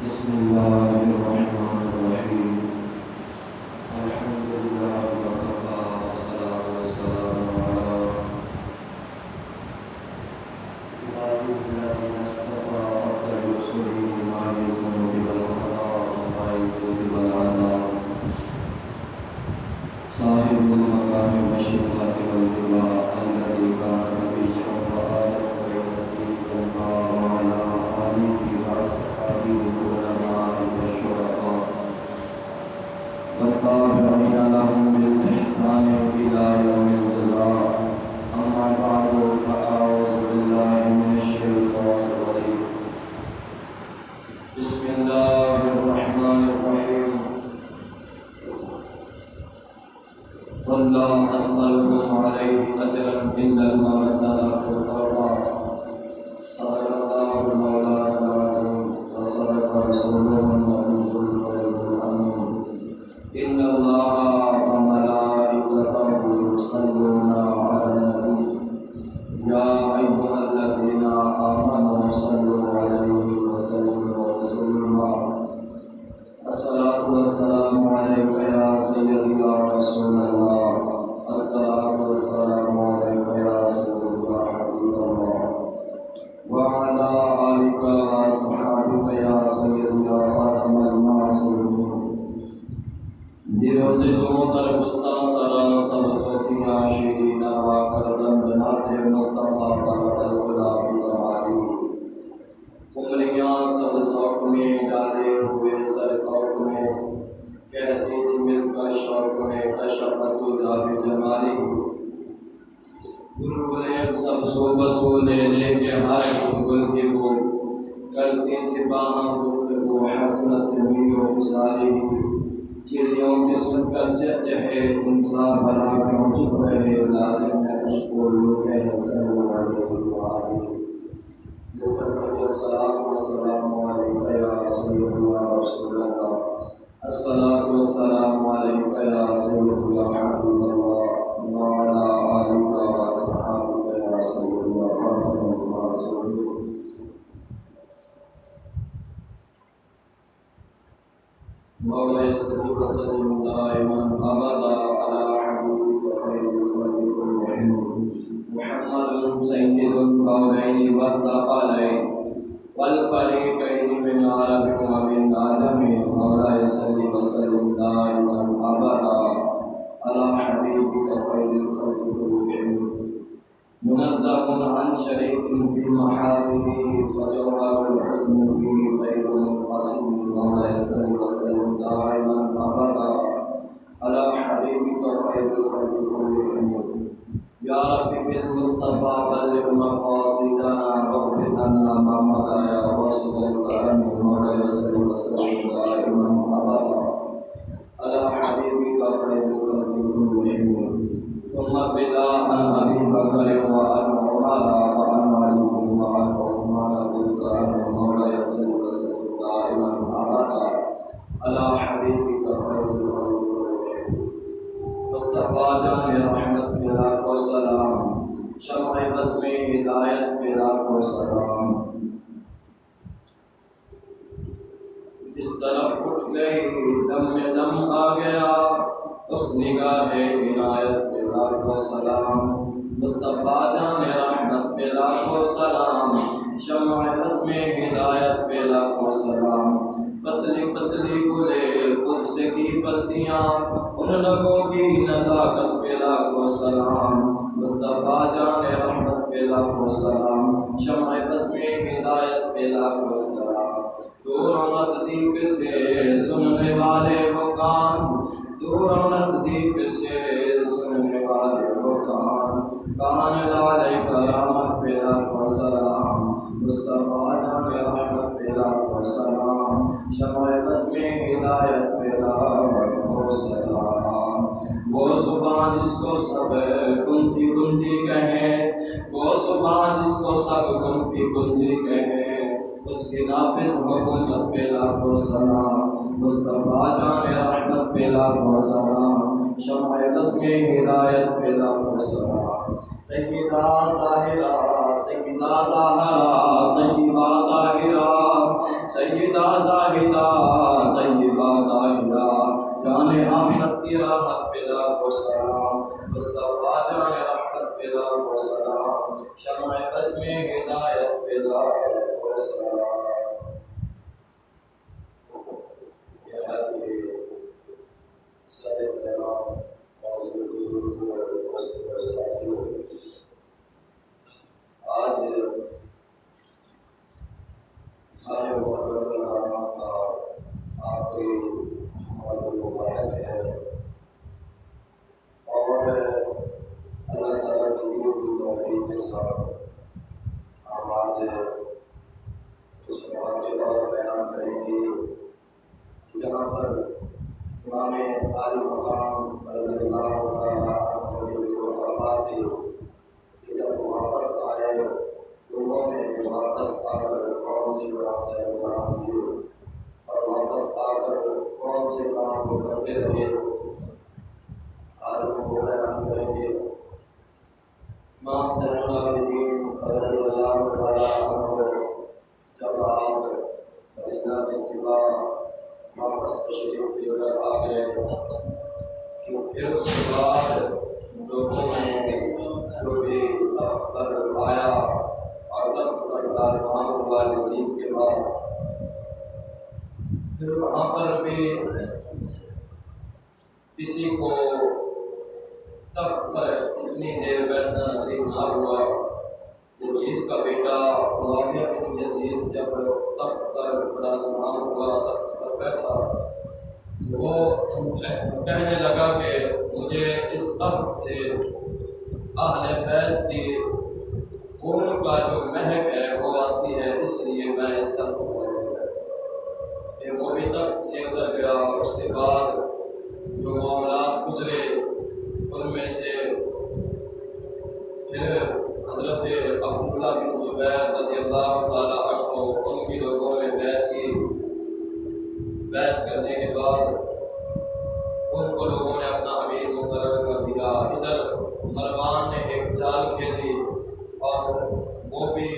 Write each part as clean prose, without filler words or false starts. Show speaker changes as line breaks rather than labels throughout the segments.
بسم الله الرحمن الرحيم الحمد لله وكفى والصلاة والسلام على عباده الذين اصطفى أفضل رسله مع الذنوب والخطأ ومع الجود والعطاء صاحب المقام والشفاعة والدعاء الذي كان نبيا وآدم بين الدين والنار وعلى آله وأصحابه العلماء والشرفاء والتابعين لهم بالإحسان إلى يوم الجزاء أما بعد فأعوذ بالله من الشيطان الرجيم بسم الله الرحمن الرحيم قل لا أسألكم عليه أجرا إلا المودة في القربى صدق الله مولانا العظيم وصدق رسوله النبي الأمين إن الله وملائكته يصلون على النبي يا أيها الذين آمنوا صلوا عليه وسلموا تسليما الصلاة والسلام عليك يا سيدي يا رسول الله الصلاة والسلام عليك يا سيدي يا حبيب الله وعلى آلك وأصحابك يا سيدي يا خاتم المعصومين بروز جمعہ در مستاثرہ سبتوتی عاشقین واقردن بنات مصطفیٰ برد الغلاب تمالی خمریاں سب ذوق میں ڈالے ہوئے سر کوک میں کہتی تھی مل کر شوق میں کشفت جاب جمالی گلگلیں سب سو بسو لے لے کے ہر گل کے وہ کرتی تھی باہم گفتگو حسنت بھی و فسالی چڑیوں کی سن کر چہچہے انسان بھلا کیوں چپ رہے لازم ہے اس کو لوگ حسن علیہ وآلہ الصلاة والسلام عليك يا سيدي يا رسول الله الصلاة والسلام عليك يا سيدي يا حبيب الله وعلى آلك وأصحابك يا سيدي يا خاتم المرسلين مولاي صل وسلم دائما أبدا على حبيبك خير الخلق كلهم محمد سيد القولين والثقلين والفريقين من عرب ومن عجم مولاي صل وسلم دائما أبدا على حبيبك خير الخلق كلهم منزه عن شريك في محاسنه فجوهر الحسن فيه غير منقسم مولاي صل وسلم دائما أبدا على حبيبك خير الخلق كلهم يا رب بالمصطفى بلغ مقاصدنا واغفر لنا ما مضى يا واسع الكرم مولاي صل وسلم دائما أبدا على حبيبك خير الخلق كلهم ثم بدا عن أبي بكر وعن عمر وعن علي وعن عثمان ذي الكرم مولاي صل وسلم دائما أبدا على حبيبك خير الخلق مصطفیٰ جان رحمت پہ لاکھوں سلام شمع بزم ہدایت پہ لاکھوں سلام اس طرف اٹھ گئی دم میں دم آ گیا اس نگاہ عنایت پہ لاکھوں سلام مصطفیٰ جان رحمت پہ لاکھوں سلام شمع بزم ہدایت پہ لاکھوں سلام پتلی پتلی گلے خود سے کی پتیاں ان لبوں کی نزاکت پہ لاکھوں سلام مصطفیٰ جان رحمت پہ لاکھوں سلام شمع بزم ہدایت پہ لاکھوں سلام دور و نزدیک سے سننے والے وہ کان دور و نزدیک سے سننے والے وہ کان لالے کرامت پہ لاکھوں سلام مصطفیٰ جان رحمت پہ لاکھوں سلام شمع بزم ہدایت پہ لاکھوں سلام وہ زبان جس کو سب گنتی گنجی کہیں وہ زبان جس کو سب گنتی گنجی کہیں اس کی نافذ حکومت پہ لاکھوں سلام مصطفیٰ جان رحمت پہ لاکھوں سلام شمع بزم ہدایت پہ لاکھوں سلام سیدہ ظاہرہ سیدہ زہرا طیبہ طاہرہ سیدہ زاہدہ طیبہ طاہرہ جان احمد کی راحت پہ لاکھوں سلام، مصطفیٰ جان رحمت پہ لاکھوں سلام، شمع بزم ہدایت پہ لاکھوں سلام۔ سارے تمام موضوع بزرگوں اور دوستوں اور ساتھیوں، آج ماہ محرم کا آخری جمعہ مبارک ہے، اور اللہ تعالیٰ کی دی ہوئی توفیق کے ساتھ ہم آج کچھ مواقع اور بیان کریں گے جہاں پر امام عالی مقام رضی اللہ تعالیٰ عنہ کے فرمان تھے کہ جب واپس آئے انہوں نے واپس آ کر کون سے کام سے انجام دیے اور واپس آ کر کون سے کام کو کرتے رہے، آج ہم وہ بیان کریں گے۔ امام زین العابدین رضی اللہ تعالیٰ عنہ جب آپ مدینہ طیبہ واپس تشریف لے کر آ گئے کہ پھر اس کے بعد لوگوں نے جو بھی تخت پر آیا اور تخت پر راجمان ہوا یزید کے بعد، پھر وہاں پر بھی کسی کو تخت پر اتنی دیر بیٹھنا نصیب نہ ہوا۔ یزید کا بیٹا معاویہ بن یزید جب تخت پر راجمان ہوا، تخت پر بیٹھا، وہ کہنے لگا کہ مجھے اس تخت سے اہل بیت کی خون کا جو مہک ہے وہ آتی ہے، اس لیے میں اس تخت پر گیا۔ پھر وہ بھی تخت سے اتر گیا، اور اس کے بعد جو معاملات گزرے ان میں سے پھر حضرت عبداللہ بن زبیر رضی اللہ تعالیٰ عنہ ان کی لوگوں نے بیعت کی، بیعت کرنے کے بعد ان کو لوگوں نے اپنا امیر مقرر کر دیا۔ ادھر مروان نے ایک چال کھیلی، اور وہ بھی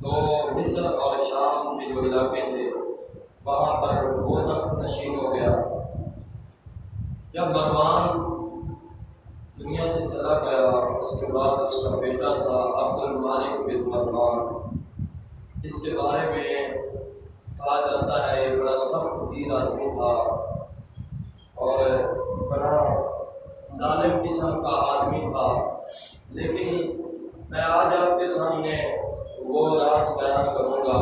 تو مصر اور شام کے جو علاقے تھے وہاں پر وہ تخت نشین ہو گیا۔ جب مروان دنیا سے چلا گیا، اس کے بعد اس کا بیٹا تھا عبد المالک بن مروان۔ اس کے بارے میں کہا جاتا ہے یہ بڑا سخت دین آدمی تھا اور بڑا ظالم قسم کا آدمی تھا، لیکن میں آج آپ کے سامنے وہ راز بیان کروں گا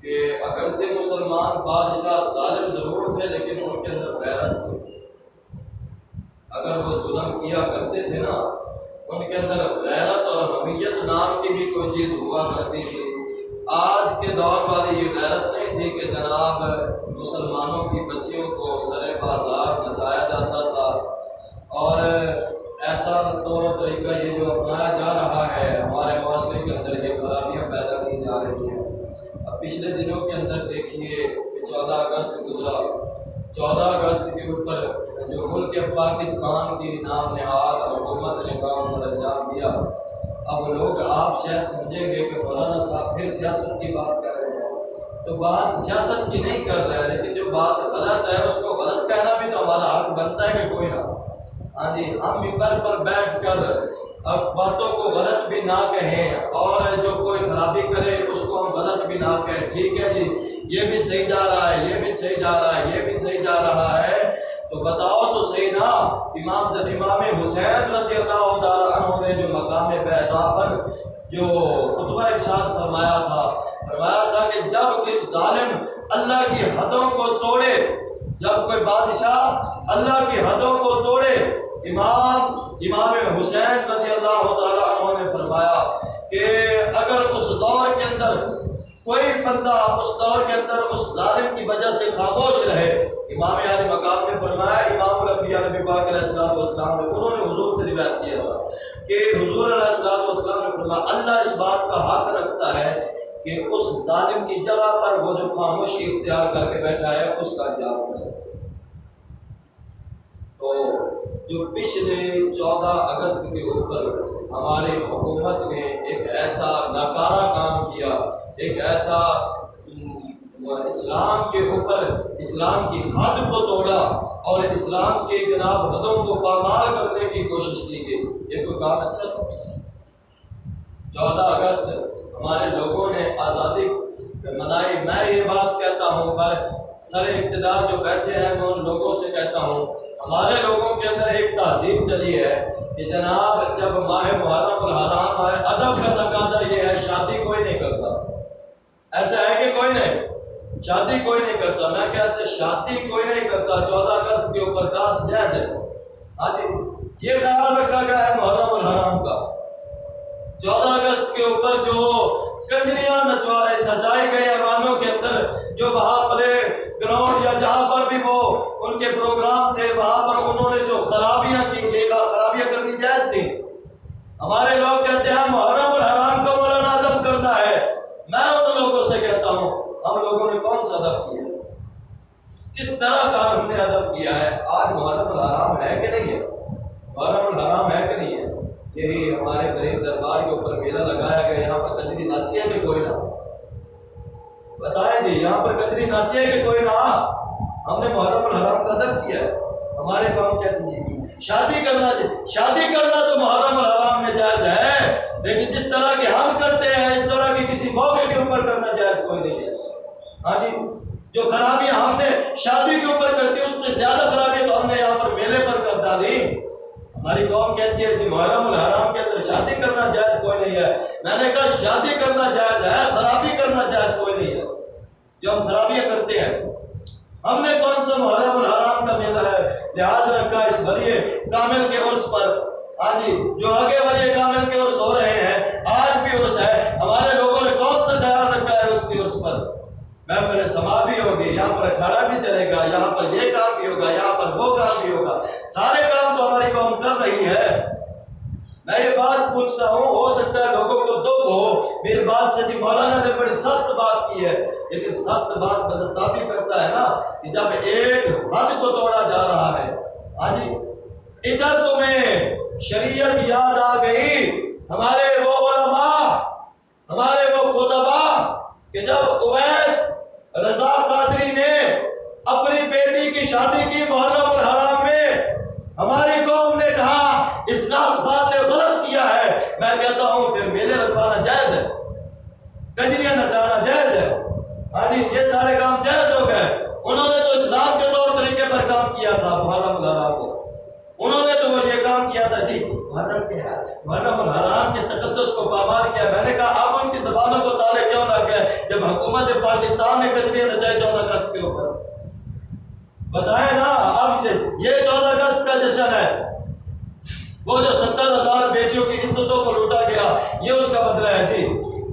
کہ اگرچہ مسلمان بادشاہ ظالم ضرور تھے لیکن ان کے اندر غیرت تھی۔ اگر وہ ظلم کیا کرتے تھے نا، ان کے اندر غیرت اور حمیت نام کی بھی کوئی چیز ہوا کرتی تھی۔ آج کے دور والی یہ غیرت نہیں تھی کہ جناب مسلمانوں کی بچیوں کو سر بازار نچایا جاتا تھا، اور ایسا طور و طریقہ یہ جو اپنایا جا رہا ہے ہمارے معاشرے کے اندر، یہ خرابیاں پیدا کی جا رہی ہیں۔ اب پچھلے دنوں کے اندر دیکھیے کہ 14 اگست گزرا، 14 اگست کے اوپر جو ملک پاکستان کی نام نہاد حکومت نے کام سر انجام دیا۔ اب لوگ آپ شاید سمجھیں گے کہ مولانا صاحب پھر سیاست کی بات کر رہے ہیں، تو بات سیاست کی نہیں کر رہے ہیں، لیکن جو بات غلط ہے اس کو غلط کہنا بھی تو ہمارا حق بنتا ہے کہ کوئی نہ، ہاں جی، ہم ممبر پر بیٹھ کر اب باتوں کو غلط بھی نہ کہیں، اور جو کوئی خرابی کرے اس کو ہم غلط بھی نہ کہیں۔ ٹھیک ہے جی، یہ بھی صحیح جا رہا ہے، یہ بھی صحیح جا رہا ہے، یہ بھی صحیح جا رہا ہے، تو بتاؤ تو صحیح نا۔ امام حسین رضی اللہ تعالیٰ عنہ نے جو مقام بیضا پر جو خطبہ ارشاد فرمایا تھا کہ جب کوئی ظالم اللہ کی حدوں کو توڑے، جب کوئی بادشاہ اللہ کی حدوں کو توڑے، امام حسین رضی اللہ تعالیٰ عنہ نے فرمایا کہ اگر اس دور کے اندر کوئی بندہ اس دور کے اندر اس ظالم کی وجہ سے خاموش رہے، امام عالی مقام نے فرمایا، امام الانبیاء نبی پاک علیہ السلام نے انہوں نے حضور سے روایت کیا تھا کہ حضور علیہ السلام نے فرمایا اللہ اس بات کا حق رکھتا ہے کہ اس ظالم کی جگہ پر وہ جو خاموشی اختیار کر کے بیٹھا ہے اس کا انجام کرے۔ تو جو پچھلے 14 اگست کے اوپر ہماری حکومت نے ایک ایسا ناکارہ کام کیا، ایک ایسا وہ اسلام کے اوپر اسلام کی حد کو توڑا اور اسلام کے جناب حدوں کو پامال کرنے کی کوشش کی گئی. یہ کوئی کام اچھا تھا؟ 14 اگست ہمارے لوگوں نے آزادی منائی. میں یہ بات کہتا ہوں پر سر اقتدار جو بیٹھے ہیں میں ان لوگوں سے کہتا ہوں ہمارے لوگوں کے اندر ایک تہذیب چلی ہے کہ جناب جب ماہ محرم الحرام آئے ادب کا تقاضا یہ ہے شادی کوئی نہیں کرتا. ایسا ہے کہ کوئی نہیں شادی کوئی نہیں کرتا. میں کہا اچھا شادی کوئی نہیں کرتا 14 اگست کے اوپر ڈانس جائز ہے. ہاں جی یہ خیال رکھا گیا ہے محرم الحرام کا. 14 اگست کے اوپر جو کنجریاں نچائے گئے ایوانوں کے اندر جو وہاں پر گراؤنڈ یا جہاں پر بھی وہ ان کے پروگرام تھے وہاں پر انہوں نے جو خرابیاں کی خرابیاں کرنی جائز تھی. ہمارے لوگ کہتے ہیں محرم الحرام کو مولانا ادب کرنا ہے. میں ان لوگوں سے کہتا ہوں ہم لوگوں نے کون سا ادب کیا ہے؟ کس طرح کا ہم نے ادب کیا ہے؟ آج محرم الحرام ہے کہ نہیں ہے؟ محرم الحرام ہے کہ نہیں ہے؟ یہی ہمارے غریب دربار کے اوپر میلہ لگایا گیا. یہاں پر کجری ناچی ہے کہ کوئی نہ؟ بتائیں جی یہاں پر کجری ناچی ہے کہ کوئی نہ؟ ہم نے محرم الحرام کا ادب کیا ہے. ہمارے کام کہتے جی شادی کرنا تو محرم الحرام میں جائز ہے لیکن جس طرح کے ہم کرتے ہیں اس طرح کی کسی موقع کے اوپر کرنا جائز کوئی نہیں ہے. ہاں جی جو خرابیاں ہم نے شادی کے اوپر کرتی اس سے زیادہ خرابیاں تو ہم نے یہاں پر میلے پر کر ڈالی. ہماری قوم کہتی ہے جی محرم الحرام کے اندر شادی کرنا جائز کوئی نہیں ہے. میں نے کہا شادی کرنا جائز ہے خرابی کرنا جائز کوئی نہیں ہے. جو ہم خرابیاں کرتے ہیں ہم نے کون سا محرم الحرام کا میلہ ہے لحاظ رکھا اس ولی کامل کے عرس پر. ہاں جی جو آگے ولی کامل کے عرس ہو رہے ہیں آج بھی عرس ہے ہمارے لوگوں نے کون سا خیال رکھا ہے اس کے عرس پر؟ محفل سما بھی ہوگی یہاں پر اکھاڑا بھی چلے گا یہاں پر یہ کام بھی ہوگا یہاں پر وہ کام بھی ہوگا. سارے کام تو ہماری قوم کر رہی ہے. میں یہ بات پوچھتا ہوں ہو سکتا ہے لوگوں کو دکھ ہو میری بات سے جی مولانا نے بڑی سخت بات کی ہے لیکن سخت بات بدلتا بھی کرتا ہے نا کہ جب ایک حد کو توڑا جا رہا ہے. ہاں جی ادھر تمہیں شریعت یاد آ گئی ہمارے وہ علماء ہمارے وہ خطبا کہ جب اویس رضا قادری نے اپنی بیٹی کی شادی کی محرم الحرام میں ہماری قوم نے کہا اسلام خان نے غلط کیا ہے. میں کہتا ہوں پھر میلے لگوانا جائز ہے کنجریاں نچانا جائز ہے. ہاں جی یہ سارے کام جائز ہو گئے. انہوں نے تو اسلام کے طور طریقے پر کام کیا تھا محرم الحرام کو. انہوں نے تو وہ یہ کام کیا تھا جی محرم کیا ہے محرم الحرام کے تقدس کو پامال کیا. میں نے کہا آپ ان کی زبانوں کو تالے کیوں نہ گئے جب حکومت پاکستان نے کنجریاں نچائی 14 اگست کے اوپر؟ بتائیں نا. اب یہ 14 اگست کا جشن ہے وہ جو 70,000 بیٹیوں کی عزتوں کو لوٹا گیا یہ اس کا بدلہ ہے جی.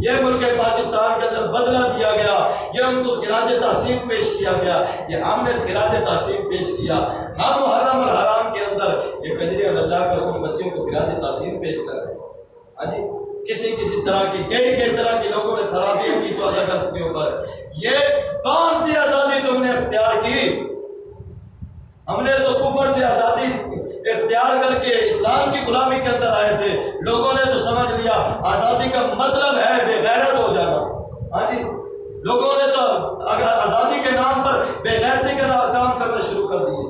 یہ ملک پاکستان کے اندر بدلہ دیا گیا یہ ان کو خراج تحسین پیش کیا گیا. یہ ہم نے خراج تحسین پیش کیا. ہم محرم الحرام کے اندر یہ کنجریاں نچا کر ان بچیوں کو خراج تحسین پیش کر رہے ہیں. ہاں جی کسی طرح کی کئی طرح کے لوگوں نے خرابیاں کی 14 اگست کے اوپر. یہ کون سی آزادی تم نے اختیار کی؟ ہم نے تو کفر سے آزادی اختیار کر کے اسلام کی غلامی کے اندر آئے تھے. لوگوں نے تو سمجھ لیا آزادی کا مطلب ہے بے غیرت ہو جانا. ہاں جی لوگوں نے تو اگر آزادی کے نام پر بے غیرتی کا کام کرنا شروع کر دیے.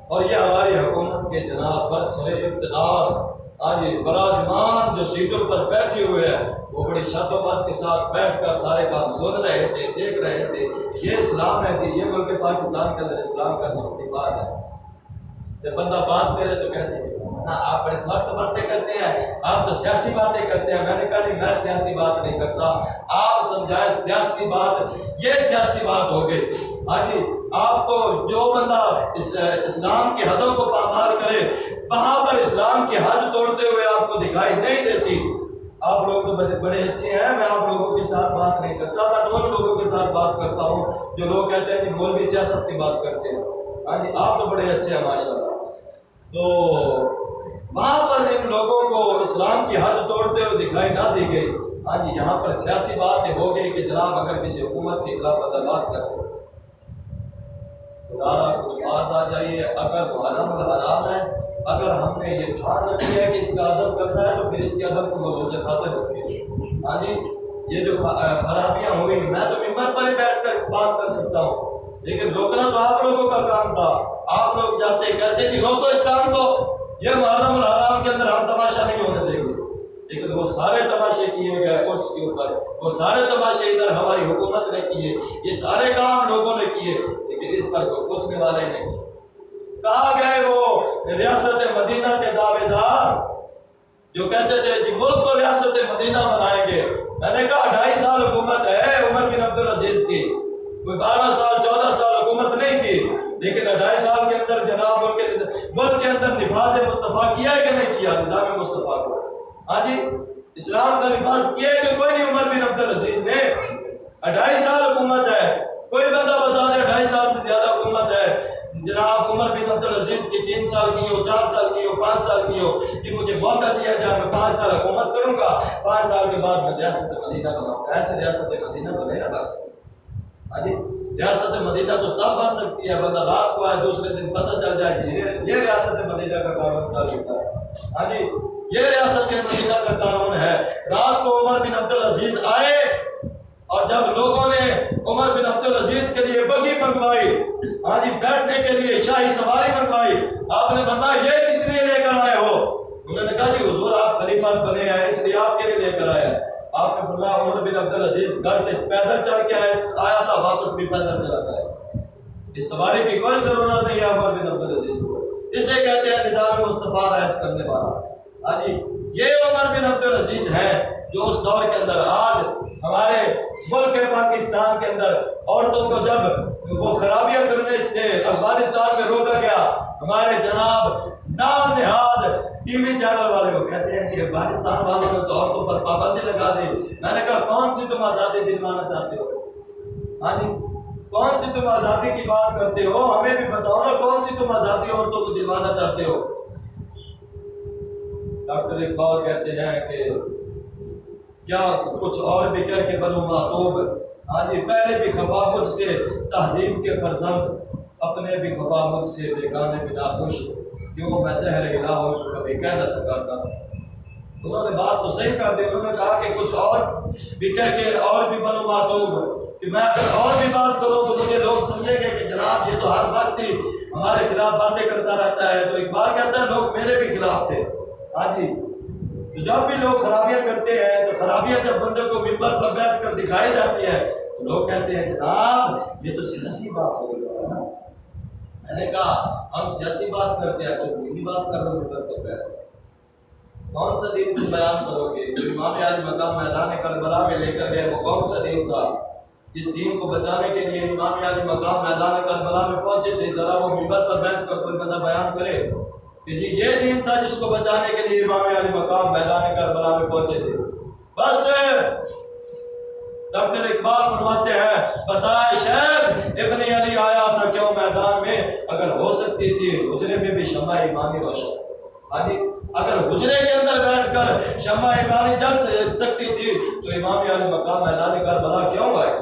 اور یہ ہماری حکومت کے جناب پر سر اقتدار آج براجمان جو سیٹوں پر بیٹھے ہوئے ہیں وہ بڑی شاد و بات کے ساتھ بیٹھ کر سارے کام سن رہے تھے دیکھ رہے تھے. یہ اسلام ہے جی. یہ ملک پاکستان کے اندر اسلام کا لباس ہے. جب بندہ بات کرے تو کہتے ہیں آپ بڑی سخت باتیں کرتے ہیں آپ تو سیاسی باتیں کرتے ہیں. میں نے کہا نہیں میں سیاسی بات نہیں کرتا. آپ سمجھائیں سیاسی بات یہ سیاسی بات ہو گئی. ہاں جی آپ کو جو بندہ اسلام کی حدوں کو پامال کرے وہاں پر اسلام کی حد توڑتے ہوئے آپ کو دکھائی نہیں دیتی. آپ لوگ تو بڑے اچھے ہیں. میں آپ لوگوں کے ساتھ بات نہیں کرتا. میں ان لوگوں کے ساتھ بات کرتا ہوں جو لوگ کہتے ہیں کہ مولوی سیاست کی بات کرتے ہیں. ہاں جی آپ تو بڑے اچھے ہیں ماشاءاللہ. تو وہاں پر ان لوگوں کو اسلام کی حد توڑتے ہوئے دکھائی نہ دی گئی. ہاں جی یہاں پر سیاسی باتیں ہو گئی کہ جناب اگر کسی حکومت کے خلاف بات کرتے خدا کچھ پاس آ جائیے. اگر محرم الحرام ہے اگر ہم نے یہ ٹھان رکھی ہے کہ اس کا ادب کرنا ہے تو پھر اس کے ادب کو مروز خاطر رکھے. ہاں جی یہ جو خرابیاں ہوئی میں تو ممبر پر ہی بیٹھ کر سکتا ہوں، لیکن روکنا تو آپ لوگوں کا کام تھا۔ آپ لوگ جاتے کہتے کہ روکو اس کام کو، یہ محرم الحرام کے اندر ہم تماشا نہیں ہونے دیں گے، لیکن وہ سارے تماشے کیے گئے اس کے اوپر، وہ سارے تماشے ادھر ہماری حکومت نے کیے، یہ سارے کام لوگوں نے کیے، لیکن اس پر کوئی پوچھنے والے نہیں۔ کہا گئے وہ ریاست مدینہ کے دعوے دار جو کہتے تھے جی ملک کو ریاست مدینہ بنائیں گے، میں نے کہا 2.5 سال حکومت ہے عمر بن عبدالعزیز کی، کوئی 12 سال 14 سال حکومت نہیں کی، لیکن 2.5 سال کے اندر جناب ملک کے اندر نفاذ مصطفیٰ کیا ہے کہ نہیں کیا؟ نظام مصطفیٰ کو، ہاں جی اسلام کا نفاذ کیا ہے کہ کوئی نہیں؟ عمر بن عبدالعزیز نے 2.5 سال حکومت ہے، کوئی بندہ بتا دے 2.5 سال سے زیادہ حکومت ہے جناب عمر بن عبدالعزیز کی، 3 سال کی ہو، 4 سال کی ہو، 5 سال کی ہو، کہ مجھے موقع دیا جائے میں 5 سال حکومت کروں گا، 5 سال کے بعد میں ریاست مدینہ بناؤں گا۔ ایسے ریاست مدینہ تو نہیں نہ بن سکتی، ہاں جی ریاست مدینہ تو تب بن سکتی ہے بندہ رات کو آئے دوسرے دن پتہ چل جائے کہ یہ ریاست مدینہ کا قانون ہوتا ہے، ہاں جی یہ ریاست مدینہ کا قانون ہے۔ رات کو عمر بن عبدالعزیز آئے اور جب لوگوں نے عمر بن عبدالعزیز کے لیے بگی منگوائی، ہاں جی بیٹھنے کے لیے شاہی سواری منگوائی، آپ نے فرمایا یہ کس لیے لے کر آئے ہو؟ انہوں نے کہا جی حضور آپ خلیفہ بنے ہیں اس لیے آپ کے لیے لے کر آئے ہیں۔ آپ نے فرمایا عمر بن عبدالعزیز گھر سے پیدل چل کے آیا تھا، واپس بھی پیدل چلا جائے، اس سواری کی کوئی ضرورت نہیں ہے عمر بن عبدالعزیز کو، اسے کہتے ہیں نظام مصطفیٰ رائج کرنے والا، ہاں جی یہ عمر بن عبدالعزیز ہے جو اس دور کے اندر آج ہمارے ملک پاکستان کے اندر عورتوں کو جب وہ خرابیاں کرنے سے افغانستان میں روکا گیا، ہمارے جناب نام نہاد ٹی وی چینل والے وہ کہتے ہیں جی افغانستان والوں نے تو عورتوں پر پابندی لگا دی۔ میں نے کہا کون سی تم آزادی دلوانا چاہتے ہو؟ ہاں جی کون سی تم آزادی کی بات کرتے ہو؟ ہمیں بھی بتاؤ نا کون سی تم آزادی عورتوں کو دلوانا چاہتے ہو؟ ڈاکٹر اقبال کہتے ہیں کہ کیا کچھ اور بھی کر کے بنو معتوب، ہاں جی پہلے بھی خفا مجھ سے تہذیب کے فرزند، اپنے بھی خفا مجھ سے بیگانے بنا خوش، کیوں میں زہر الہ ہوں کبھی کہہ نہ سکا تھا۔ انہوں نے بات تو صحیح کر دی، انہوں نے کہا کہ کچھ اور بھی کہہ کے اور بھی بنو معتوب، کہ میں اگر اور بھی بات کروں تو مجھے لوگ سمجھیں گے کہ جناب یہ تو ہر وقت ہی ہمارے خلاف باتیں کرتا رہتا ہے۔ تو اقبال کہتا ہے لوگ میرے بھی خلاف تھے، ہاں جی تو جب بھی لوگ خرابیاں کرتے ہیں تو خرابیاں جب بندے کو ممبر پر بیٹھ کر دکھائی جاتی ہے تو لوگ کہتے ہیں جناب یہ تو سیاسی بات ہو گئی ہے نا۔ میں نے کہا ہم سیاسی بات کرتے ہیں تو دینی بات کر لو ممبر پر بیٹھ کر، کون سا دین تم بیان کرو گے؟ جو امام علی مقام میدان کربلا میں لے کر گئے وہ کون سا دین تھا؟ جس دین کو بچانے کے لیے امام علی مقام میدان کربلا میں پہنچے تھے، ذرا وہ ممبر پر بیٹھ کر کوئی بندہ بیان کرے کہ جی یہ دین تھا جس کو بچانے کے لیے امام علی مقام میدان کربلا میں پہنچے تھے۔ بس ڈاکٹر اقبال فرماتے ہیں بتائے شیخ ابن علی آیا تھا کیوں میدان میں، اگر ہو سکتی تھی حجرے میں بھی شمع ایمانی روشن، ہاں جی اگر حجرے کے اندر بیٹھ کر شمع ایمانی جل سکتی تھی تو امام علی مقام میدان کربلا کیوں آئے؟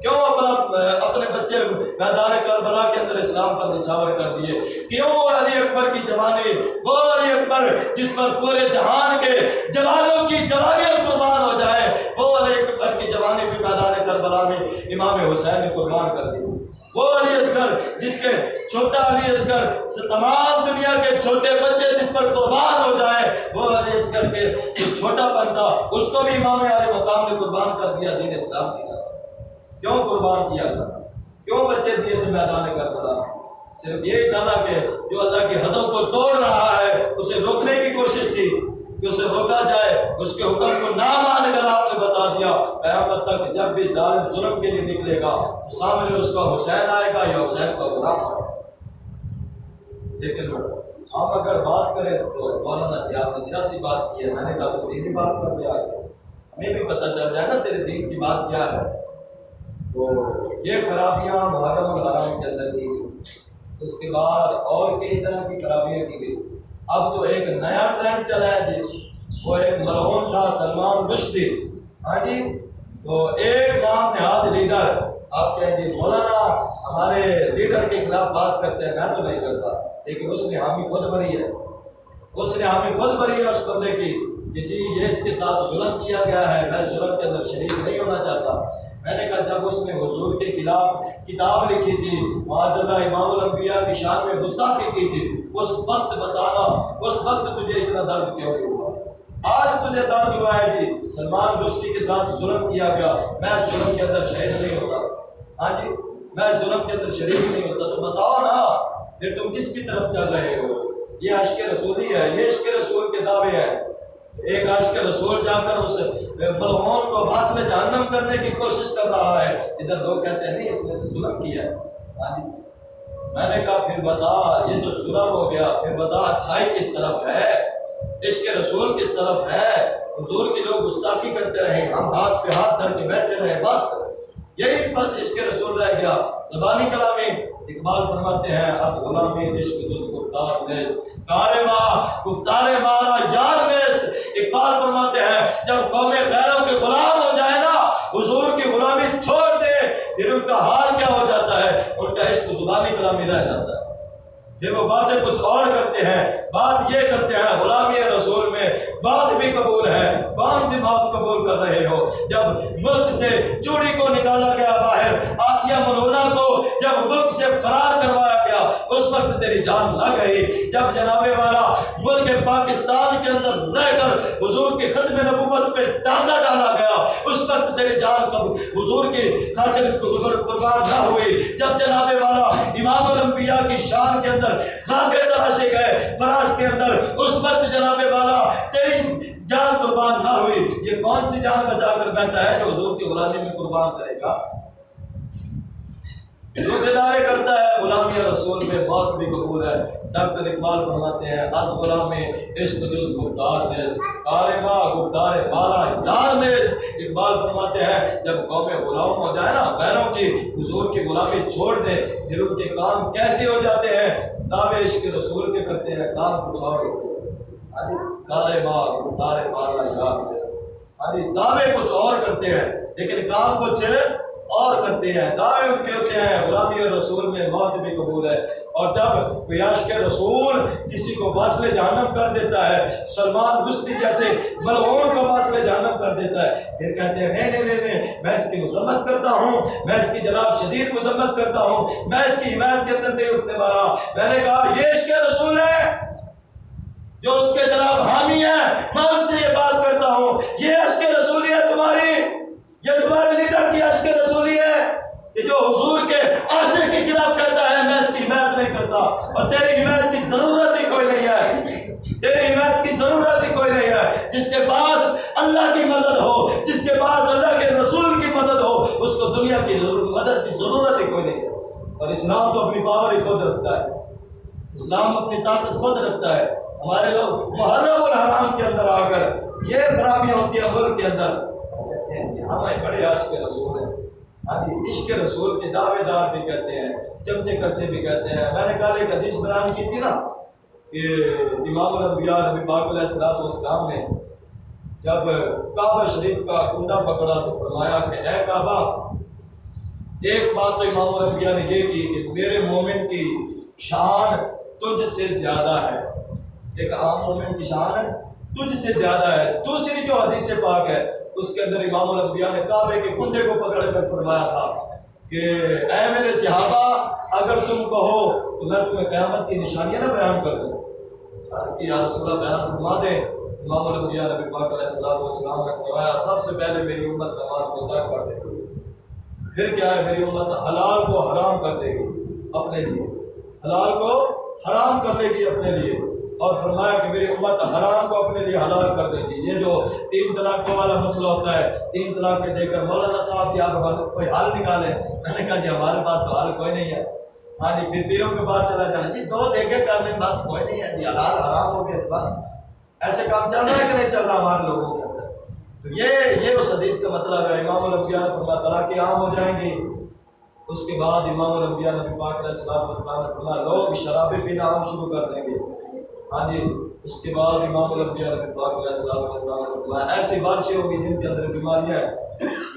کیوں اپنے بچے میدان کربلا کے اندر اسلام پر نچھاور کر دیے؟ کیوں علی اکبر کی جوانی، وہ علی اکبر جس پر پورے جہان کے جوانوں کی جوانیاں قربان ہو جائے، وہ علی اکبر کی جوانی بھی میدان کربلا میں امام حسین نے قربان کر دی۔ وہ علی اصغر جس کے چھوٹا علی اصغر تمام دنیا کے چھوٹے بچے جس پر قربان ہو جائے، وہ علی اصغر کے جو چھوٹا پن تھا اس کو بھی امام علی مقام نے قربان کر دیا دین اسلام کی۔ کیوں قربان کیا تھا؟ کیوں بچے دیے تھے میدان کربلا؟ صرف یہی تھا کہ جو اللہ کی حدوں کو توڑ رہا ہے اسے روکنے کی کوشش کی کہ اسے روکا جائے، اس کے حکم کو نہ مان کر آپ نے بتا دیا قیامت تک جب بھی ظالم ظلم کے لیے نکلے گا تو سامنے اس کا حسین آئے گا یا حسین کا غلام آئے گا۔ لیکن آپ اگر بات کریں تو مولانا جی آپ نے سیاسی بات کی ہے، میں نے کہا تو دینی بات کر دیا، ہمیں بھی پتہ چل جائے نا تیرے دین کی بات کیا ہے۔ تو یہ خرابیاں محرم الحرام کے اندر کی گئی، اس کے بعد اور کئی طرح کی خرابیاں کی گئی۔ اب تو ایک نیا ٹرینڈ چلا ہے جی، وہ ایک مرحوم تھا سلمان رشدی، ہاں جی تو ایک نام نہاد لیڈر، آپ کہیں گے مولانا ہمارے لیڈر کے خلاف بات کرتے ہیں، میں تو نہیں کرتا، لیکن اس نے حامی خود بری ہے، اس نے حامی خود بری ہے اس بندے کی کہ جی یہ اس کے ساتھ ظلم کیا گیا ہے، میں ظلم کے اندر شریک نہیں ہونا چاہتا۔ میں نے کہا جب اس نے حضور کے خلاف کتاب لکھی تھی، معاذ اللہ امام الانبیاء کی شان میں گستاخی کی تھی، اس وقت بتانا اس وقت تجھے اتنا درد کیوں نہیں ہوا؟ آج تجھے درد ہوا ہے جی سلمان رشدی کے ساتھ ظلم کیا گیا، میں ظلم کے اندر شریک نہیں ہوتا، ہاں جی میں ظلم کے اندر شریک نہیں ہوتا، تو بتاؤ نا پھر تم کس کی طرف چل رہے ہو؟ یہ عشق رسولی ہے، یہ عشق رسول کے دعوے ہیں۔ ایک عاشق رسول جا کر اس ملعون کو باطل جہنم کرنے کی کوشش کر رہا ہے، ادھر لوگ کہتے ہیں نہیں اس نے تو ظلم کیا ہے۔ ہاں جی میں نے کہا پھر بتا، یہ تو ظلم ہو گیا، پھر بتا اچھائی کس طرف ہے، عشق رسول کس طرف ہے؟ حضور کی لوگ گستاخی کرتے رہے، ہم ہاتھ پہ ہاتھ دھر کے بیٹھے رہے، بس یہی بس عشق رسول رہ گیا۔ زبانی کلامی اقبال فرماتے ہیں از غلامی عشق دوست گفتار نیست کار ماں گفتار مارا یار نیست۔ اقبال فرماتے ہیں جب قوم غیروں کے غلام ہو جائے نا، حضور کی غلامی چھوڑ دے، پھر ان کا حال کیا ہو جاتا ہے؟ ان کا عشق زبانی کلامی رہ جاتا ہے، پھر وہ باتیں کچھ اور کرتے ہیں، بات یہ کرتے ہیں غلامی رسول میں بات بھی قبول ہے۔ کون سی بات قبول کر رہے ہو؟ جب ملک سے چوڑی کو نکالا گیا باہر، آسیہ ملونہ کو جب ملک سے فرار کروایا گیا، اس وقت تیری جان نہ گئی۔ جب جناب والا ملک پاکستان کے اندر رہ کر حضور کی خدمت نبوت پہ ڈانگا ڈالا گیا، اس وقت تیری جان کب حضور کی خاطر قربان نہ ہوئی۔ جب جناب والا امام الانبیاء کی شان کے اندر خاکے تراشے گئے فراز کے اندر، اس وقت جناب والا تیری جان قربان نہ ہوئی۔ یہ کون سی جان بچا کر بیٹھا ہے جو حضور کی غلامی میں قربان کرے گا؟ جو دلائے کرتا ہے غلامی رسول میں موت بھی قبول ہے۔ ڈاکٹر اقبال فرماتے ہیں از غلامی عشق جز گفتار نیست کار ماں گفتار مارا یار نیست۔ اقبال فرماتے ہیں جب قوم غلام ہو جائے نا غیروں کی، حضور کی غلامی چھوڑ دیں، پھر ان کے کام کیسے ہو جاتے ہیں؟ دعوے عشق رسول کے کرتے ہیں، کام کچھ اور ہوتے ہیں۔ کار ماں گفتار مارا یار نیست، دعوے کچھ اور کرتے ہیں لیکن کام کچھ اور کرتے ہیں۔ دعوے ان کے ہوتے ہیں غلامی اور رسول میں موت بھی قبول ہے۔ اور جب کوئی عاشق رسول کسی کو واصل جہنم کر دیتا ہے، سلمان رشدی جیسے ملعون کو واصل جہنم کر دیتا ہے، پھر کہتے ہیں نہیں میں اس کی مذمت کرتا ہوں، میں اس کی جناب شدید مذمت کرتا ہوں، میں اس کی حمایت کے اندر نہیں اٹھنے والا۔ میں نے کہا یہ عشق رسول ہے جو اس کے جناب حامی ہے، میں ان سے یہ بات کرتا ہوں یہ عشق رسولی ہے تمہاری، یہ تمہارے لیڈر کی عشق رسولی ہے کہ جو حضور کے عاشق کے خلاف کہتا ہے میں اس کی حمایت نہیں کرتا، اور تیری حمایت کی ضرورت ہی کوئی نہیں ہے، تیری حمایت کی ضرورت ہی کوئی نہیں ہے۔ جس کے پاس اللہ کی مدد ہو، جس کے پاس اللہ کے رسول کی مدد ہو، اس کو دنیا کی مدد کی ضرورت ہی کوئی نہیں ہے۔ اور اسلام تو اپنی پاور ہی خود رکھتا ہے، اسلام اپنی طاقت خود رکھتا ہے۔ ہمارے لوگ محرم الحرام کے اندر آ کر یہ خرابیاں ہوتی ہیں ملک کے اندر، کہتے ہیں جی ہمارے بڑے عاشق رسول ہیں، ہاں جی عشق رسول کے دعوے دار بھی کہتے ہیں، چمچے کرچے بھی کہتے ہیں۔ میں نے کل ایک حدیث بیان کی تھی نا کہ امام الانبیاء نبی پاک علیہ الصلوۃ والسلام نے جب کعبہ شریف کا کنڈا پکڑا تو فرمایا کہ اے کعبہ، ایک بات تو امام الانبیاء نے یہ کی کہ میرے مومن کی شان تجھ سے زیادہ ہے، ایک عام مومن کی شان ہے تجھ سے زیادہ ہے۔ دوسری جو حدیث پاک ہے اس کے اندر امام الانبیاء نے کعبے کے کنڈے کو پکڑ کر فرمایا تھا کہ اے میرے صحابہ، اگر تم کہو تو میں تمہیں قیامت کی نشانیاں نہ بیان کر دوں۔ عرض کی یا رسول اللہ بیان فرما دیں۔ امام الانبیاء نبی پاک علیہ الصلوۃ والسلام نے فرمایا سب سے پہلے میری امت نماز کو ترک کر دے گی، پھر کیا ہے میری امت حلال کو حرام کر دے گی اپنے لیے، حلال کو حرام کر لے گی اپنے لیے، اور فرمایا کہ میری امت حرام کو اپنے لیے حلال کر دے گی۔ یہ جو 3 طلاقوں والا مسئلہ ہوتا ہے، 3 طلاقیں دے کر مولانا صاحب کی آپ کوئی حل نکالیں، میں نے کہا جی ہمارے پاس تو حل کوئی نہیں ہے، ہاں جی پھر پیروں کے پاس چلا جانا جی 2 دے کے کرنے بس کوئی نہیں ہے جی، حلال حرام ہو گیا بس۔ ایسے کام چل رہا ہے کہ نہیں چل رہا ہمارے لوگوں کے اندر؟ تو یہ اس حدیث کا مطلب ہے۔ امام الانبیاء نے فرمایا طلاقیں عام ہو جائیں گی، اس کے بعد امام الانبیاء نبی پاک علیہ الصلوۃ والسلام نے فرمایا لوگ شرابیں پینا عام شروع کر دیں گے، ہاں جی اس کے بعد امام الانبیاء نبی پاک علیہ الصلوۃ والسلام نے فرمایا ایسی بارشیں ہوگی جن کے اندر بیماریاں ہیں،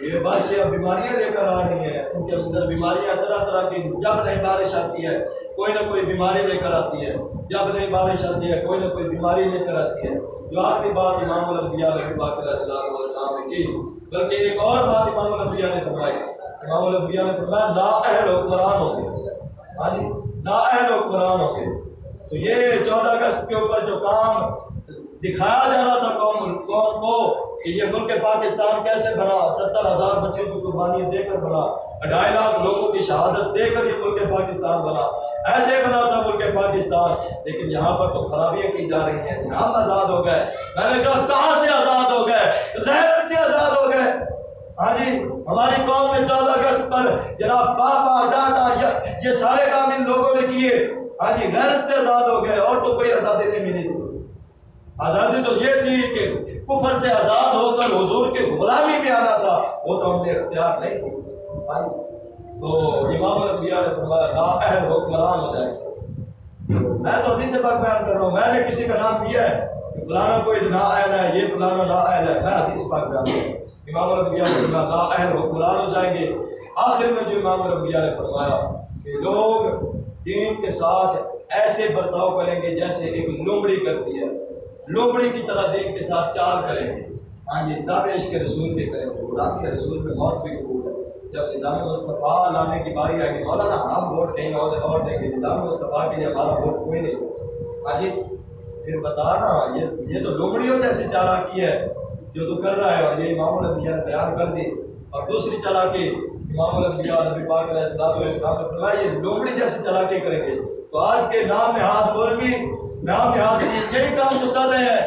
یہ بارشیں اب بیماریاں لے کر آ رہی ہیں، ان کے اندر بیماریاں طرح طرح کی، جب نہیں بارش آتی ہے کوئی نہ کوئی بیماری لے کر آتی ہے، جب نہیں بارش آتی ہے کوئی نہ کوئی بیماری لے کر آتی ہے۔ جو آخری بات امام الانبیاء نبی پاک علیہ الصلوۃ والسلام نے کی
بلکہ ایک اور بات امام الانبیاء نے فرمائی، امام الانبیاء نے فرمایا لا اہل حکمران ہوں گے، ہاں جی لا اہل حکمران ہوں گے۔ تو یہ 14 اگست کے اوپر جو کام دکھایا جا رہا تھا قوم کو کہ یہ ملک پاکستان کیسے بنا، 70,000 بچوں کی قربانی دے کر بنا، 2.5 لاکھ لوگوں کی شہادت دے کر یہ ملک پاکستان بنا، ایسے بنا تھا ملک پاکستان۔ لیکن یہاں پر تو خرابیاں کی جا رہی ہیں، ہم آزاد ہو گئے۔ میں نے کہا کہاں سے آزاد ہو گئے؟ غیرت سے آزاد ہو گئے۔ ہاں جی ہماری قوم نے 14 اگست پر جناب پاپا ڈاٹا یہ سارے کام ان لوگوں نے کیے، ہاں جی غیرت سے آزاد ہو گئے، اور تو کوئی آزادی نہیں ملی تھی۔ آزادی تو یہ تھی کہ کفر سے آزاد ہو کر حضور کی غلامی میں آنا تھا، وہ تو ہم نے اختیار نہیں کی۔ تو امام الانبیاء نے فرمایا لا اہل حکمران ہو جائے گا۔ میں تو حدیث پاک بیان کر رہا ہوں، میں نے کسی کا نام لیا ہے کہ فلانا کوئی لا اہل ہے، یہ فلانا لا اہل ہے، میں حدیث پاک بیان کر رہا ہوں۔ امام الانبیاء نے فرمایا لا اہل حکمران ہو جائیں گے۔ آخر میں جو امام الانبیاء نے فرمایا کہ لوگ دین کے ساتھ ایسے برتاؤ کریں گے جیسے ایک لومڑی کرتی ہے، لومڑی کی طرح دین کے ساتھ چال کریں گے، ہاں جی دعویش کے رسول کے کریں گے، قرآن کے رسول میں موت بھی قبول ہے۔ جب نظام مصطفیٰ لانے کی باری آئے گی مولانا ہم ووٹ کہیں اور دیں گے، نظام مصطفیٰ کے لیے ہمارا ووٹ کوئی نہیں، ہاں جی پھر بتا نا یہ تو لومڑیوں جیسی چالاکی ہے جو تو کر رہا ہے، اور یہ امام الانبیاء نے بیان کر دی۔ اور دوسری چالاکی امام الانبیاء نبی پاک علیہ السلام نے فرمایا یہ لومڑی جیسی چالاکی کریں گے تو آج کے نام نہاد مولوی نام نہاد یہی کام تو کر رہے ہیں،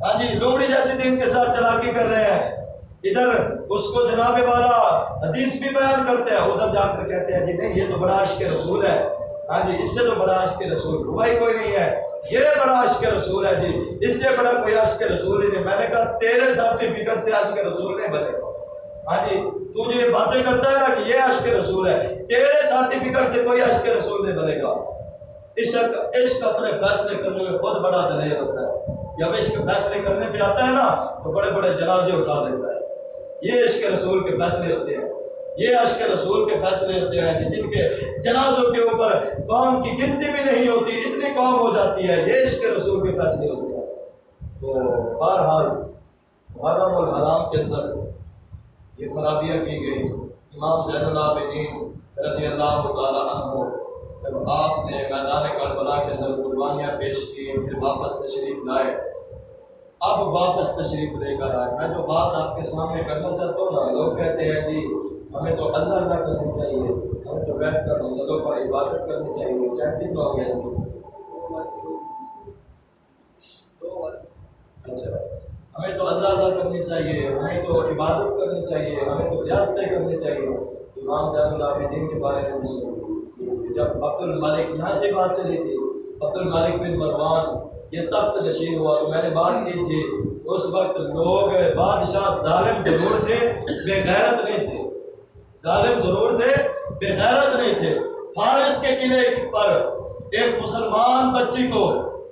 ہاں جی لومڑی جیسی دین کے ساتھ چالاکی کر رہے ہیں۔ ادھر اس کو جناب والا حدیث بھی بیان کرتے ہیں، ادھر جا کر کہتے ہیں جی نہیں یہ تو بڑا عشق رسول ہے، ہاں جی اس سے تو بڑا عشق رسول کوئی نہیں ہے، یہ بڑا عشق رسول ہے جی، اس سے بڑا کوئی عشق رسول ہی نہیں۔ میں نے کہا تیرے سرٹیفکیٹ سے عشق رسول نہیں بنے گا، ہاں جی تو جو یہ باتیں کرتا ہے نا کہ یہ عشق رسول ہے، تیرے سرٹیفکیٹ سے کوئی عشق رسول نہیں بنے گا۔ عشق اپنے فیصلے کرنے میں خود بڑا دلیر ہوتا ہے، جب عشق فیصلے کرنے پہ آتا ہے نا تو بڑے بڑے جنازے اٹھا دیتا ہے۔ یہ عشق رسول کے فیصلے ہوتے ہیں، یہ عشق رسول کے فیصلے ہوتے ہیں کہ جن کے جنازوں کے اوپر قوم کی گنتی بھی نہیں ہوتی، اتنی قوم ہو جاتی ہے، یہ عشق رسول کے فیصلے ہوتے ہیں۔ تو بہرحال محرم الحرام کے اندر یہ خرابیاں کی گئی۔ امام زین العابدین رضی اللہ تعالیٰ عنہ جب آپ نے میدان کربلا کے اندر قربانیاں پیش کی، پھر واپس تشریف لائے، اب واپس تشریف لے کر آئے، میں جو بات آپ کے سامنے کرنا چاہتا ہوں نا، لوگ کہتے ہیں جی ہمیں تو اللہ کرنی چاہیے، ہمیں تو بیٹھ کر مسلوں پر عبادت کرنی چاہیے، کیا کتنا ہو گیا جی؟ اچھا ہمیں تو اللہ کرنی چاہیے، ہمیں تو عبادت کرنی چاہیے، ہمیں تو ریاستیں کرنی چاہیے۔ امام زین العابدین کے بارے میں سنو، جب عبد الملک یہاں سے بات چلی تھی، عبد الملک بن مروان یہ تخت نشین ہوا تو میں نے بات کی تھی اس وقت لوگ بادشاہ ظالم ضرور تھے بے غیرت نہیں تھے، ظالم ضرور تھے بے غیرت نہیں تھے۔ فارس کے قلعے پر ایک مسلمان بچی کو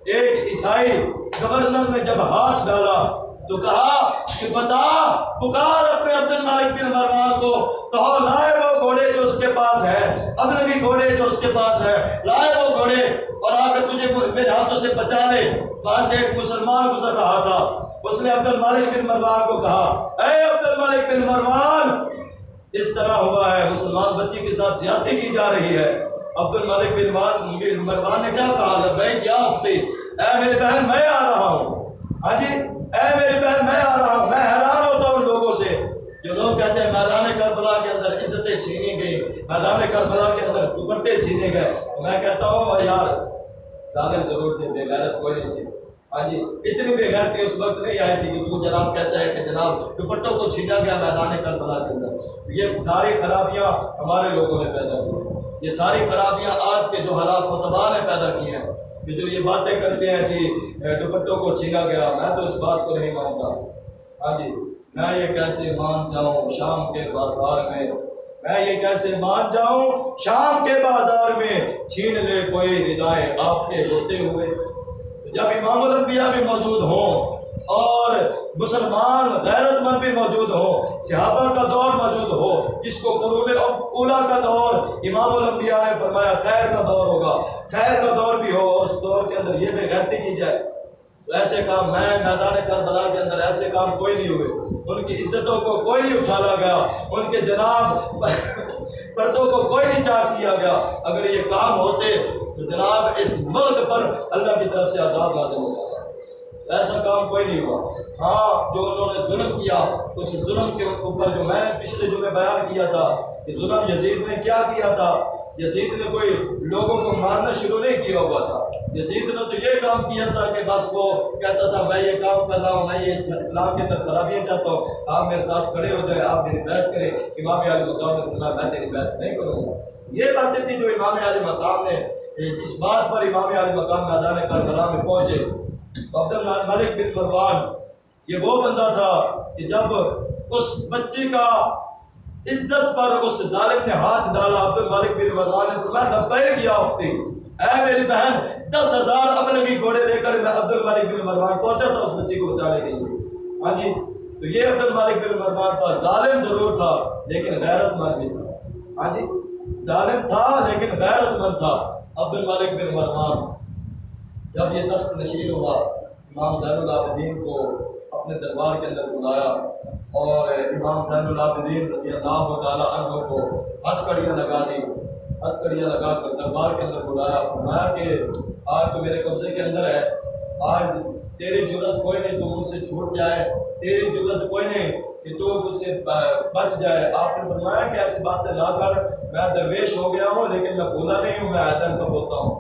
ایک عیسائی گورنر نے جب ہاتھ ڈالا تو کہا کہ بتا پکار اپنے عبد الملک بن مروان کو، کہو لائے وہ گھوڑے جو اس کے پاس ہے، اگلے گھوڑے جو اس کے پاس ہے، لائے وہ گھوڑے اور آ کر تجھے میرے ہاتھوں سے بچا لے۔ وہاں سے ایک مسلمان گزر رہا تھا، اس نے عبد الملک بن مروان کو کہا اے عبد الملک بن مروان اس طرح ہوا ہے، مسلمان بچی کے ساتھ زیادتی کی جا رہی ہے۔ عبد الملک بن مروان نے کیا کہا لبیک یا اختی، اے میری بہن میں آ رہا ہوں، ہاں جی اے میری بہن میں آ رہا ہوں۔ میں حیران ہوتا ہوں لوگوں سے جو لوگ کہتے ہیں میدان کربلا کے اندر عزتیں چھینی گئی، میدان کربلا کے اندر دوپٹے چھینے گئے، میں کہتا ہوں یار ظالم ضرور تھے، بے غیرت کوئی نہیں تھے، ہاں جی اتنی بے غیرتی اس وقت نہیں آئی تھی کہ تو جناب کہتا ہے کہ جناب دوپٹوں کو چھینا گیا میدان کربلا کے اندر۔ یہ ساری خرابیاں ہمارے لوگوں نے پیدا کی ہیں، یہ ساری خرابیاں آج کے جو حالات فتبا نے پیدا کی ہیں کہ جو یہ باتیں کرتے ہیں جی دوپٹوں کو چھینا گیا، میں تو اس بات کو نہیں مانتا، ہاں جی میں یہ کیسے مان جاؤں شام کے بازار میں، میں یہ کیسے مان جاؤں شام کے بازار میں چھین لے کوئی ردائے آپ کے ہوتے ہوئے۔ جب امام الانبیاء بھی موجود ہوں اور مسلمان غیرت مند بھی موجود ہوں، صحابہ کا دور موجود ہو، جس کو قرون اولیٰ کا دور امام الانبیاء نے فرمایا خیر کا دور ہوگا، خیر کا دور بھی ہو اور اس دور کے اندر یہ بے غیرتی کی جائے تو ایسے کام میں میدان کربلا کے اندر ایسے کام کوئی نہیں ہوئے۔ ان کی عزتوں کو کوئی نہیں اچھالا گیا، ان کے جناب پردوں کو کوئی نہیں چاک کیا گیا۔ اگر یہ کام ہوتے تو جناب اس ملک پر اللہ کی طرف سے عذاب نازل ہو جاتا۔ ایسا کام کوئی نہیں ہوا۔ ہاں جو انہوں نے ظلم کیا، اس ظلم کے اوپر جو میں نے پچھلے جمعے بیان کیا تھا کہ ظلم یزید نے کیا کیا تھا، یزید نے کوئی لوگوں کو مارنا شروع نہیں کیا ہوا تھا۔ یزید نے تو یہ کام کیا تھا کہ بس وہ کہتا تھا میں یہ کام کر رہا ہوں، میں یہ اسلام کے اندر خرابیاں چاہتا ہوں، آپ میرے ساتھ کھڑے ہو جائے، آپ میری بیعت کریں۔ امام علی مقام نے فرمایا میں تیری بیعت نہیں کروں گا۔ یہ باتیں تھیں جو امام علی مقام نے جس بات پر امام علی مقام میدان کربلا میں پہنچے۔ عبد الملک بن مروان یہ وہ بندہ تھا کہ جب اس بچی کا عزت پر اس ظالم نے ہاتھ ڈالا، عبد الملک بن مروان نے فرمایا لبیک یا اختی، اے میری بہن، 10,000 اپنے بھی گھوڑے لے کر میں عبد الملک بن مروان پہنچا تھا اس بچی کو بچانے کے لیے۔ ہاں جی، تو یہ عبد الملک بن مروان تھا، ظالم ضرور تھا لیکن غیرت مند بھی تھا۔ ہاں جی، ظالم تھا لیکن غیرت مند تھا عبد الملک بن مروان۔ جب یہ تخت نشین ہوا، امام زین العابدین کو اپنے دربار کے اندر بلایا اور امام زین العابدین رضی اللہ تعالیٰ عنہ کو ہتھکڑیاں لگا دی، ہتھکڑیاں لگا کر دربار کے اندر بلایا، فرمایا کہ آج تو میرے قبضے کے اندر ہے، آج تیری جرت کوئی نہیں تو مجھ سے چھوٹ جائے، تیری جرت کوئی نہیں کہ تو مجھ سے بچ جائے۔ آپ نے فرمایا کہ ایسی باتیں لا کر میں درویش ہو گیا ہوں لیکن میں بولا نہیں ہوں، میں حیدر کا پوتا ہوں۔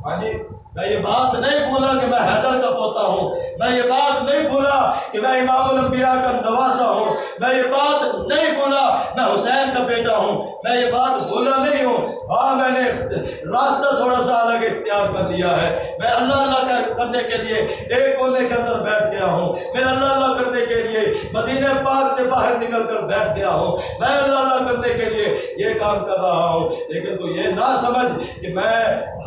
ہاں جی، میں یہ بات نہیں بولا کہ میں حیدر کا پوتا ہوں، میں یہ بات نہیں بولا کہ میں امام الانبیاء کا نواسا ہوں، میں یہ بات نہیں بولا میں حسین کا بیٹا ہوں، میں یہ بات بولا نہیں ہوں۔ ہاں میں نے راستہ تھوڑا سا الگ اختیار کر لیا ہے، میں اللہ اللہ کرنے کے لیے ایک کونے کے اندر بیٹھ گیا ہوں، میں اللہ اللہ کرنے کے لیے مدینہ پاک سے باہر نکل کر بیٹھ گیا ہوں، میں اللہ اللہ کرنے کے لیے یہ کام کر رہا ہوں۔ لیکن تو یہ نہ سمجھ کہ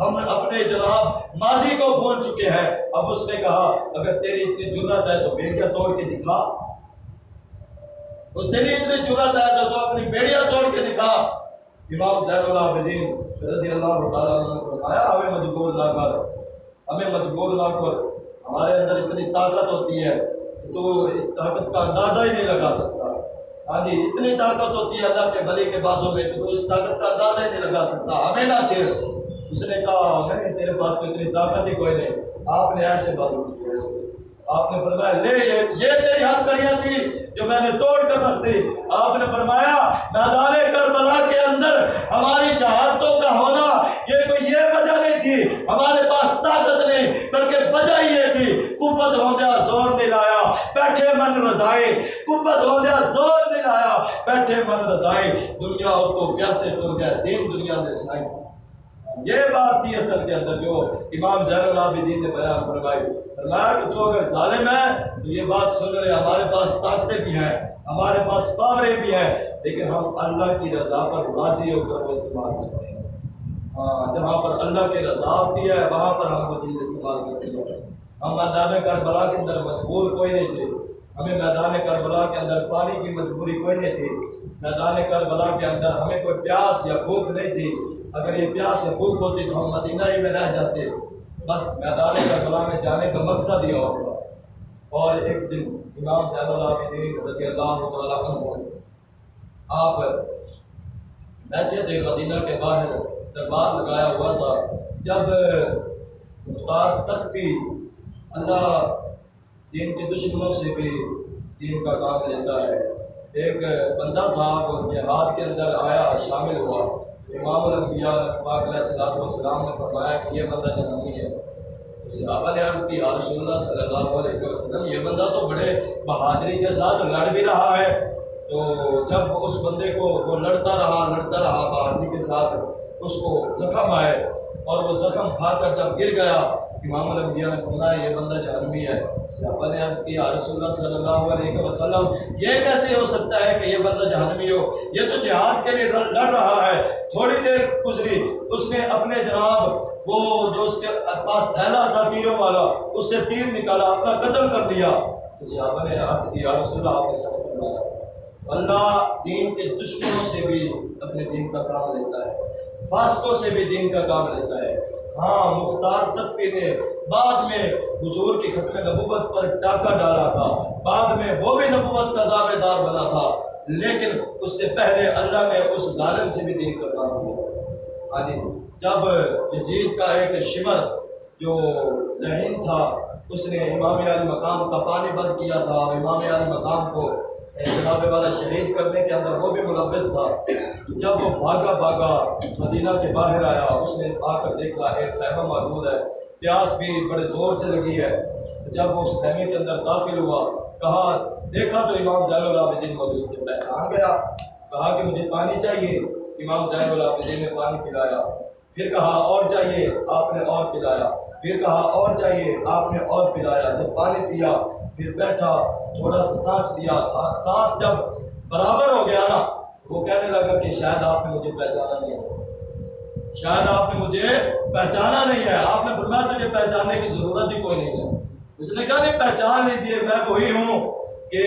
ہم اپنے جناب ماضی کو بھول چکے ہیں۔ اب اس نے کہا اگر تیری اتنی جرات ہے تو بیڑیاں توڑ کے دکھا، تو تیری اتنی جرات ہے تو اپنی بیڑیاں توڑ کے دکھا۔ امام زین العابدین رضی اللہ تعالیٰ عنہ نے فرمایا ہمیں مجبور نہ کر، ہمیں مجبور نہ کر، ہمارے اندر اتنی طاقت ہوتی ہے تو اس طاقت کا اندازہ ہی نہیں لگا سکتا۔ ہاں جی، اتنی طاقت ہوتی ہے اللہ کے ولی کے بازوں میں تو اس طاقت کا اندازہ ہی نہیں لگا سکتا، ہمیں نہ چھیڑ۔ اس نے کہا نہیں تیرے پاس تو اتنی طاقت ہی کوئی نہیں۔ آپ نے ایسے بازو کی، ایسے آپ نے فرمایا لے یہ تیری ہتھکڑیاں تھی جو میں نے توڑ کر رکھ دی۔ آپ نے فرمایا میدان کربلا کے اندر ہماری شہادتوں کا ہونا یہ وجہ نہیں تھی، ہمارے پاس طاقت نہیں، بلکہ وجہ یہ تھی قوت ہوندیا زور نہیں لایا بیٹھے من رضائے، قوت ہوندیا زور نہیں لایا بیٹھے من رضائے، دنیا اور تو پیاسے ٹر گئے دین دنیا نے سنائی۔ یہ بات تھی اصل کے اندر جو امام زین العابدین نے بیان فرمائی۔ فرمایا کہ تو اگر ظالم ہے تو یہ بات سن رہے، ہمارے پاس طاقتیں بھی ہیں، ہمارے پاس پاوریں بھی ہیں، لیکن ہم اللہ کی رضا پر راضی ہو کر وہ استعمال کرتے ہیں۔ ہاں، جہاں پر اللہ کی رضا ہوتی ہے وہاں پر ہم وہ چیز استعمال کرتے ہیں۔ ہم میدان کربلا کے اندر مجبور کوئی نہیں تھے، ہمیں میدان کربلا کے اندر پانی کی مجبوری کوئی نہیں تھی، میدان کربلا کے اندر ہمیں کوئی پیاس یا بھوک نہیں تھی۔ اگر یہ پیاس یا بھوک ہوتی تو ہم مدینہ ہی میں رہ جاتے، بس میدان کربلا میں جانے کا مقصد یہ ہوتا۔ اور ایک دن امام زین العابدین رضی اللہ تعالیٰ عنہ آپ بیٹھے تھے مدینہ کے باہر، دربار لگایا ہوا تھا۔ جب مختار سقفی اللہ دین کے دشمنوں سے بھی دین کا کام لیتا ہے، ایک بندہ تھا وہ جہاد کے اندر آیا، شامل ہوا۔ امام الانبیاء پاک علیہ السلام نے فرمایا کہ یہ بندہ جہنمی ہے۔ تو صحابہ نے عرض کی یا رسول اللہ صلی اللہ علیہ وسلم یہ بندہ تو بڑے بہادری کے ساتھ لڑ بھی رہا ہے۔ تو جب اس بندے کو وہ لڑتا رہا بہادری کے ساتھ، اس کو زخم آئے اور وہ زخم کھا کر جب گر گیا، امام الانبیاء نے فرمایا یہ بندہ جہنمی ہے۔ صحابہ نے عرض کی یا رسول اللہ صلی اللہ علیہ وسلم یہ کیسے ہو سکتا ہے کہ یہ بندہ جہنمی ہو، یہ تو جہاد کے لیے لڑ رہا ہے۔ تھوڑی دیر گزری، اس نے اپنے جناب وہ جو اس کے پاس تھیلا تھا تیروں والا، اس سے تیر نکالا، اپنا قتل کر دیا۔ تو صحابہ نے عرض کی یا رسول اللہ آپ نے سچ فرمایا، اللہ دین کے دشمنوں سے بھی اپنے دین کا کام لیتا ہے، فاسقوں سے بھی دین کا کام لیتا ہے۔ ہاں مختار سقفی نے بعد میں حضور کی ختم نبوت پر ڈاکہ ڈالا تھا، بعد میں وہ بھی نبوت کا دعوے دار بنا تھا، لیکن اس سے پہلے اللہ نے اس ظالم سے بھی دین کا کام کیا۔ ہاں جی، جب یزید کا ایک شمر جو لعین تھا اس نے امام علی مقام کا پانی بند کیا تھا اور امام علی مقام کو جناب والا شہید کرنے کے اندر وہ بھی ملوث تھا، جب وہ بھاگا مدینہ کے باہر آیا، اس نے آ کر دیکھا ایک خیمہ موجود ہے، پیاس بھی بڑے زور سے لگی ہے۔ جب وہ اس خیمے کے اندر داخل ہوا، کہا دیکھا تو امام زین العابدین موجود تھے، پہچان گیا، کہا کہ مجھے پانی چاہیے، امام زین العابدین نے پانی پلایا، پھر کہا اور چاہیے، آپ نے اور پلایا، پھر کہا اور چاہیے، آپ نے اور پلایا، جب پانی پیا پھر بیٹھا، تھوڑا سا سانس لیا، سانس جب برابر ہو گیا نا، وہ کہنے لگا کہ شاید آپ نے مجھے پہچانا نہیں ہے، شاید آپ نے مجھے پہچانا نہیں ہے۔ آپ نے فرمایا تجھے پہچاننے کی ضرورت ہی کوئی نہیں ہے۔ اس نے کہا نہیں پہچان لیجئے، میں وہی ہوں کہ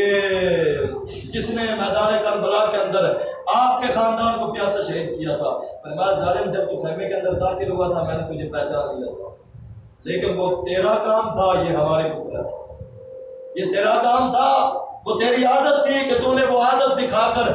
جس نے میدان کربلا کے اندر آپ کے خاندان کو پیاسا شہید کیا تھا۔ فرمایا ظالم جب تو خیمے کے اندر داخل ہوا تھا میں نے تجھے پہچان لیا تھا، لیکن وہ تیرا کام تھا، یہ ہماری فطرت، یہ تیرا کام تھا، وہ تیری عادت تھی کہ تو نے وہ عادت دکھا کر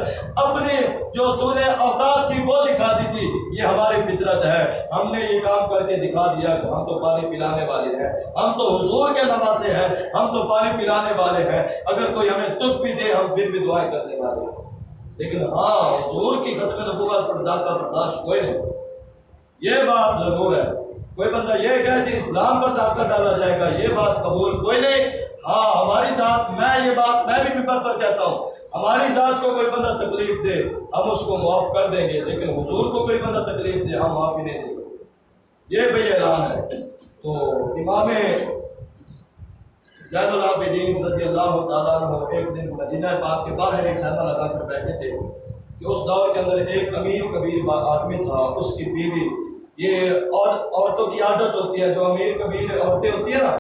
اپنی جو تو نے اوقات تھی وہ دکھا دی تھی، یہ ہماری فطرت ہے، ہم نے یہ کام کر کے دکھا دیا کہ ہم تو پانی پلانے والے ہیں، ہم تو حضور کے نواسے ہیں، ہم تو پانی پلانے والے ہیں، اگر کوئی ہمیں تک بھی دے ہم پھر بھی دعائیں کرنے والے ہیں، لیکن ہاں حضور کی ختم نبوت پر ڈاکہ برداشت کوئی نہیں۔ یہ بات ضرور ہے، کوئی بندہ یہ کہے کہ اسلام پر ڈاکہ ڈالا جائے گا، یہ بات قبول کوئی نہیں۔ ہاں ہماری ذات، میں یہ بات میں بھی ممبر پر کہتا ہوں، ہماری ذات کو کوئی بندہ تکلیف دے ہم اس کو معاف کر دیں گے، لیکن حضور کو کوئی بندہ تکلیف دے ہم معافی نہیں دیں گے، یہ بھی اعلان ہے۔ تو امام زین العابدین رضی اللہ تعالیٰ عنہ ایک دن مدینہ پاک کے باہر ایک خیمہ لگا کر بیٹھے تھے کہ اس دور کے اندر ایک امیر کبیر آدمی تھا، اس کی بیوی، یہ عورتوں کی عادت ہوتی ہے، جو امیر کبیر عورتیں ہوتی ہیں نا